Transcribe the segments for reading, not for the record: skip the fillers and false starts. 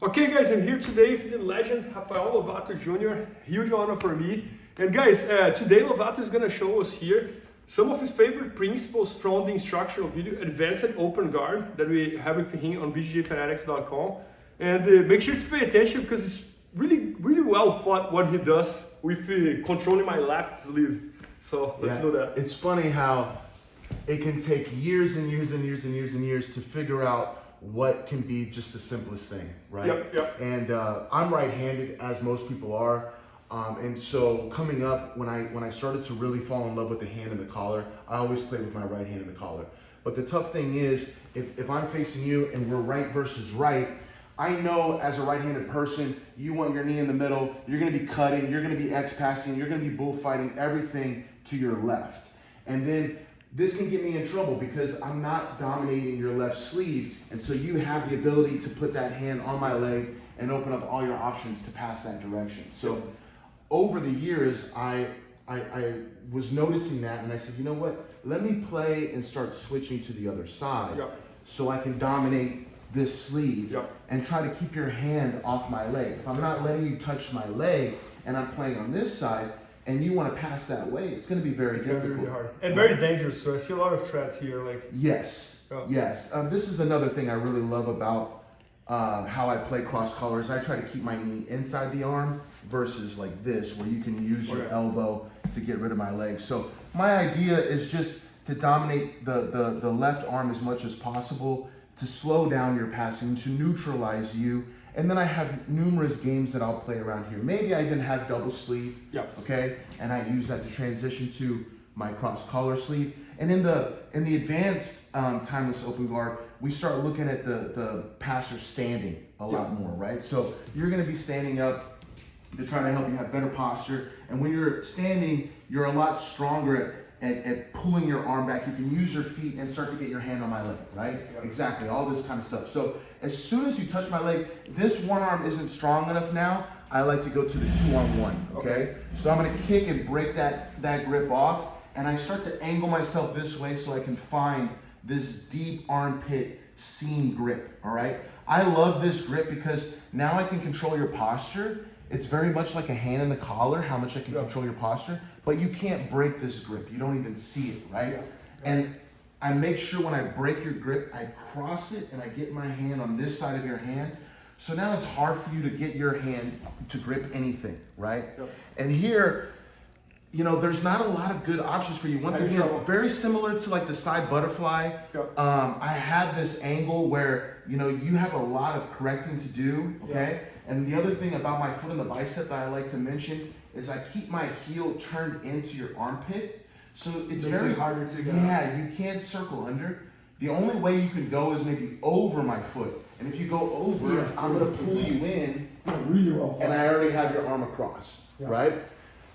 Okay guys, I'm here today with the legend Rafael Lovato Jr. Huge honor for me. And guys, today Lovato is going to show us here some of his favorite principles from the instructional video, Advanced Open Guard, that we have with him on IBJJFfanatics.com. And make sure to pay attention because it's really well thought what he does with controlling my left sleeve. So let's do that. It's funny how it can take years and years and years and years and years to figure out what can be just the simplest thing, right? Yep. And I'm right-handed, as most people are. And so coming up, when I started to really fall in love with the hand and the collar, I always played with my right hand in the collar. But the tough thing is, if I'm facing you and we're right versus right, I know as a right-handed person, you want your knee in the middle, you're gonna be cutting, you're gonna be X-passing, you're gonna be bullfighting everything to your left. And then this can get me in trouble because I'm not dominating your left sleeve, and so you have the ability to put that hand on my leg and open up all your options to pass that direction. So over the years, I was noticing that, and I said, you know what? Let me play and start switching to the other side so I can dominate this sleeve and try to keep your hand off my leg. If I'm not letting you touch my leg and I'm playing on this side, and you want to pass that way, it's going to be very difficult. Really hard. And very dangerous, so I see a lot of threats here. Yes. This is another thing I really love about how I play cross collars. I try to keep my knee inside the arm versus like this, where you can use your elbow to get rid of my leg. So my idea is just to dominate the left arm as much as possible, to slow down your passing, to neutralize you. And then I have numerous games that I'll play around here. Maybe I even have double sleeve, okay? And I use that to transition to my cross collar sleeve. And in the advanced timeless open guard, we start looking at the passer standing a lot more, right? So you're gonna be standing up to try to help you have better posture. And when you're standing, you're a lot stronger at pulling your arm back. You can use your feet and start to get your hand on my leg, right? Exactly, all this kind of stuff. So as soon as you touch my leg, this one arm isn't strong enough now. I like to go to the 2-on-1, okay? So I'm gonna kick and break that grip off, and I start to angle myself this way so I can find this deep armpit seam grip, all right? I love this grip because now I can control your posture. It's very much like a hand in the collar, how much I can control your posture, but you can't break this grip. You don't even see it, right? And I make sure when I break your grip, I cross it and I get my hand on this side of your hand. So now it's hard for you to get your hand to grip anything, right? And here, you know, there's not a lot of good options for you. Once again, very similar to like the side butterfly. I have this angle where, you know, you have a lot of correcting to do, okay? And the other thing about my foot in the bicep that I like to mention is I keep my heel turned into your armpit. So it's very harder to go. Yeah, you can't circle under. The only way you can go is maybe over my foot. And if you go over, I'm gonna pull you in, and I already have your arm across, right?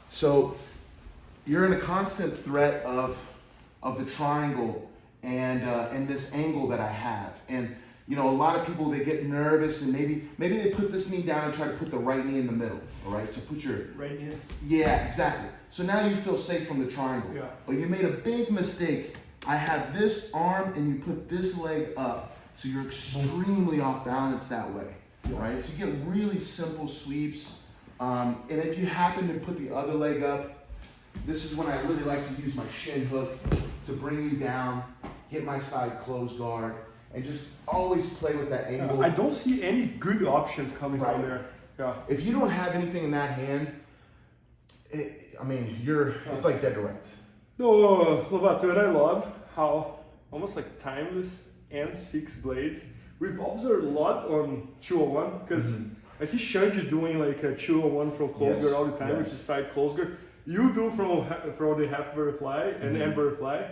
So you're in a constant threat of the triangle and this angle that I have. And you know, a lot of people, they get nervous and maybe they put this knee down and try to put the right knee in the middle, all right? So put your right knee. Yeah, exactly. So now you feel safe from the triangle. But you made a big mistake. I have this arm and you put this leg up, so you're extremely off balance that way, right? So you get really simple sweeps. And if you happen to put the other leg up, this is when I really like to use my shin hook to bring you down, get my side closed guard, and just always play with that angle. I don't see any good option coming from there. If you don't have anything in that hand, it's like dead to rights. No, Lovato, and I love how almost like timeless M6 blades. We've observed a lot on 201 because I see Shanji doing like a 201 from close guard all the time, which is side close guard. You do from the half butterfly and end butterfly.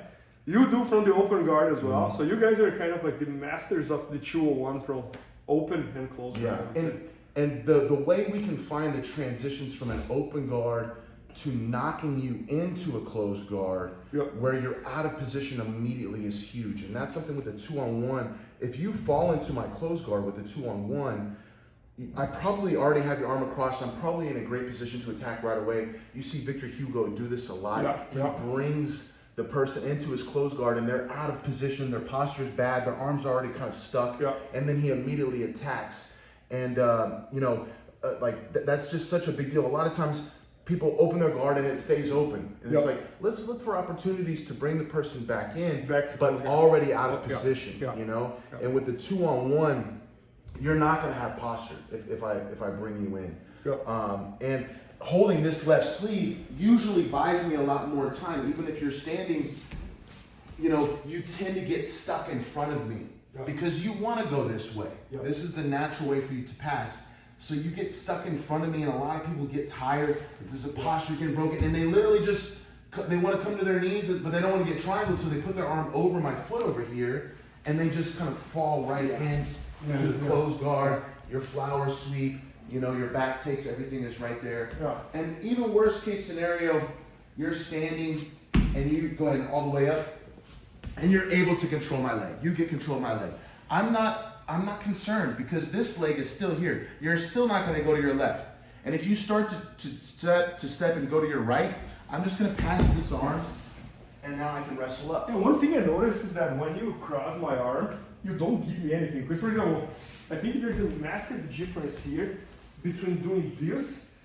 You do from the open guard as well. So you guys are kind of like the masters of the 201 from open and close guard. And the way we can find the transitions from an open guard to knocking you into a closed guard where you're out of position immediately is huge. And that's something with the 2-on-1. If you fall into my closed guard with the 2-on-1, I probably already have your arm across. I'm probably in a great position to attack right away. You see Victor Hugo do this a lot. He brings the person into his closed guard and they're out of position, their posture is bad, their arms are already kind of stuck, and then he immediately attacks. And, that's just such a big deal. A lot of times people open their guard and it stays open. And it's like, let's look for opportunities to bring the person back in, but already out of position, you know? And with the 2-on-1, you're not going to have posture if I bring you in. And holding this left sleeve usually buys me a lot more time. Even if you're standing, you tend to get stuck in front of me because you want to go this way. This is the natural way for you to pass. So you get stuck in front of me, and a lot of people get tired. There's a posture getting broken, and they literally they want to come to their knees, but they don't want to get triangled, so they put their arm over my foot over here, and they just kind of fall right in to the closed guard, your flower sweep, your back takes, everything is right there. And even worst case scenario, you're standing, and you go ahead and all the way up, and you're able to control my leg. You get control of my leg. I'm not concerned because this leg is still here. You're still not going to go to your left. And if you start to step and go to your right, I'm just going to pass this arm, and now I can wrestle up. And one thing I noticed is that when you cross my arm, you don't give me anything. Because, for example, I think there's a massive difference here between doing this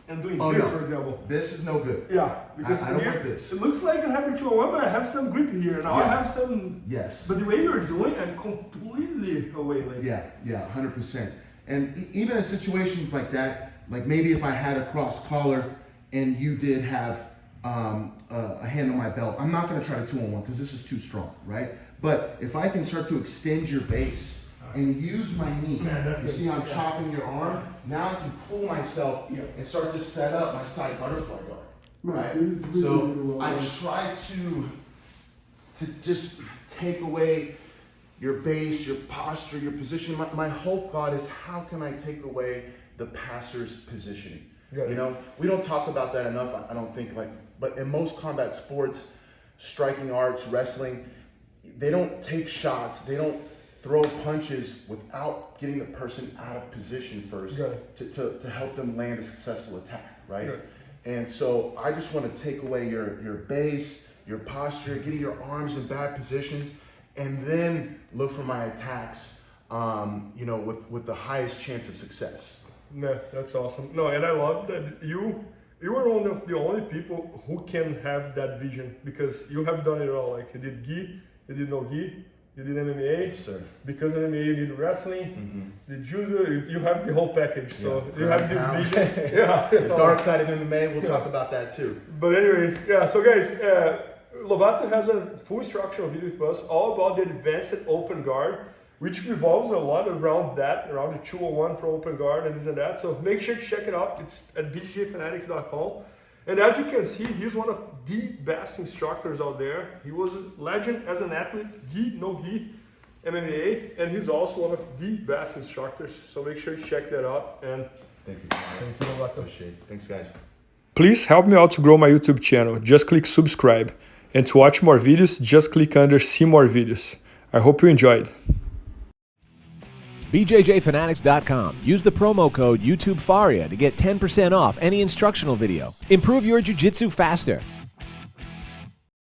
and doing this, for example. This is no good. Yeah, because I don't like this. It looks like I have a 2-on-1, but I have some grip here. Now I have some. Yes. But the way you're doing, I'm completely away. Like. Yeah, 100%. And even in situations like that, like maybe if I had a cross collar and you did have a hand on my belt, I'm not going to try to 2-on-1 because this is too strong, right? But if I can start to extend your base and use my knee, you see I'm chopping your arm, now I can pull myself and start to set up my side butterfly guard, right? So I try to just take away your base, your posture, your position. My whole thought is, how can I take away the passer's positioning? We don't talk about that enough, I don't think, but in most combat sports, striking arts, wrestling, they don't take shots, they don't throw punches without getting the person out of position first to help them land a successful attack, right? And so I just want to take away your base, your posture, getting your arms in bad positions, and then look for my attacks, with the highest chance of success. Yeah, that's awesome. No, and I love that you are one of the only people who can have that vision, because you have done it all. Like, you did gi, you did no gi, you did MMA. Yes, sir. Because of MMA, you did wrestling, the judo. You have the whole package. So you have this vision. The dark side of MMA. We'll talk about that too. But anyways, so guys, Lovato has a full instructional video with us all about the advanced open guard, which revolves a lot around the 201 for open guard and this and that. So make sure to check it out. It's at IBJJFanatics.com. And as you can see, he's one of the best instructors out there. He was a legend as an athlete, gi, no gi, MMA, and he's also one of the best instructors. So make sure you check that out. And thank you. Thank you, Lovato. Appreciate it. Thanks, guys. Please help me out to grow my YouTube channel. Just click subscribe. And to watch more videos, just click under see more videos. I hope you enjoyed. IBJJFanatics.com. Use the promo code YouTubeFaria to get 10% off any instructional video. Improve your jiu-jitsu faster.